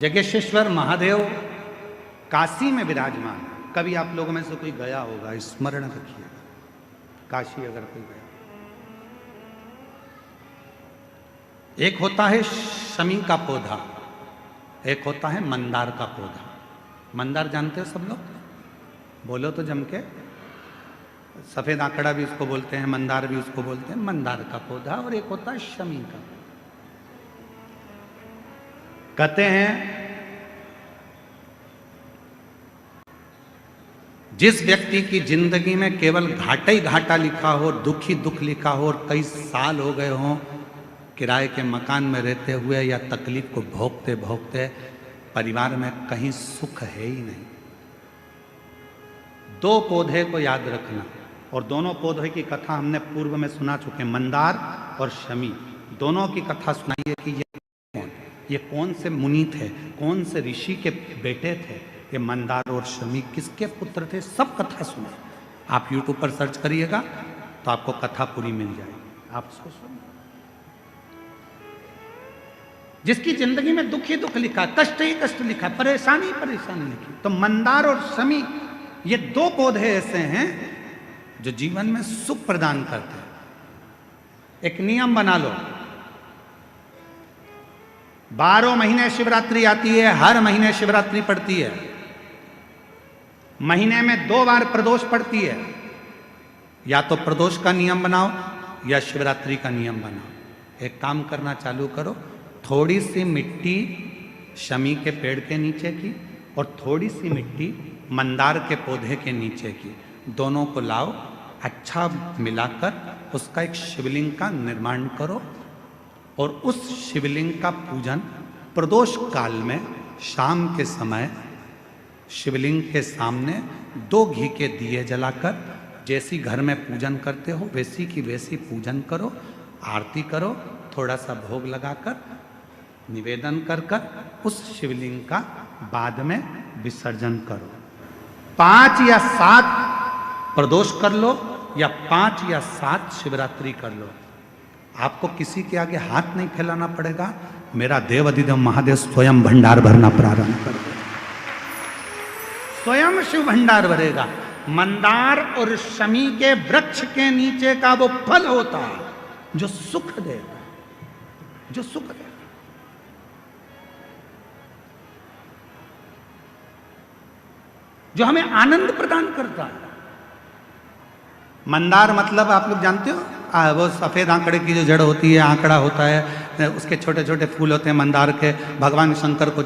जगेश्वर महादेव काशी में विराजमान। कभी आप लोगों में से कोई गया होगा, स्मरण रखिए, काशी अगर कोई गया। एक होता है शमी का पौधा, एक होता है मंदार का पौधा। मंदार जानते हो सब लोग? बोलो तो जम के। सफेद आंकड़ा भी उसको बोलते हैं, मंदार भी उसको बोलते हैं। मंदार का पौधा और एक होता है शमी का। कहते हैं जिस व्यक्ति की जिंदगी में केवल घाटा ही घाटा लिखा हो, दुख ही दुख लिखा हो और कई साल हो गए हों किराए के मकान में रहते हुए या तकलीफ को भोगते भोगते, परिवार में कहीं सुख है ही नहीं, दो पौधे को याद रखना। और दोनों पौधे की कथा हमने पूर्व में सुना चुके, मंदार और शमी। दोनों की कथा सुनाइए कि ये कौन से मुनि थे, कौन से ऋषि के बेटे थे, ये मंदार और शमी किसके पुत्र थे, सब कथा सुने। आप YouTube पर सर्च करिएगा तो आपको कथा पूरी मिल जाएगी, आप उसको सुनिए। जिसकी जिंदगी में दुख ही दुख लिखा, कष्ट ही कष्ट लिखा, परेशानी ही परेशानी लिखी, तो मंदार और शमी ये दो पौधे ऐसे हैं जो जीवन में सुख प्रदान करते हैं। एक नियम बना लो, 12 महीने शिवरात्रि आती है, हर महीने शिवरात्रि पड़ती है, महीने में 2 बार प्रदोष पड़ती है। या तो प्रदोष का नियम बनाओ या शिवरात्रि का नियम बनाओ। एक काम करना चालू करो, थोड़ी सी मिट्टी शमी के पेड़ के नीचे की और थोड़ी सी मिट्टी मंदार के पौधे के नीचे की, दोनों को लाओ, अच्छा मिलाकर उसका एक शिवलिंग का निर्माण करो और उस शिवलिंग का पूजन प्रदोष काल में शाम के समय शिवलिंग के सामने 2 घी के दिए जलाकर, जैसी घर में पूजन करते हो वैसी की वैसी पूजन करो, आरती करो, थोड़ा सा भोग लगाकर निवेदन कर कर उस शिवलिंग का बाद में विसर्जन करो। 5 या 7 प्रदोष कर लो या 5 या 7 शिवरात्रि कर लो। आपको किसी के आगे हाथ नहीं फैलाना पड़ेगा। मेरा देव अधिदेव महादेव स्वयं भंडार भरना प्रारंभ कर दे, स्वयं शिव भंडार भरेगा। मंदार और शमी के वृक्ष के नीचे का वो फल होता है जो सुख देगा, जो सुख देगा। जो हमें आनंद प्रदान करता है। मंदार मतलब आप लोग जानते हो, वो सफेद आंकड़े की जो जड़ होती है, आंकड़ा होता है, उसके छोटे छोटे फूल होते हैं मंदार के, भगवान शंकर को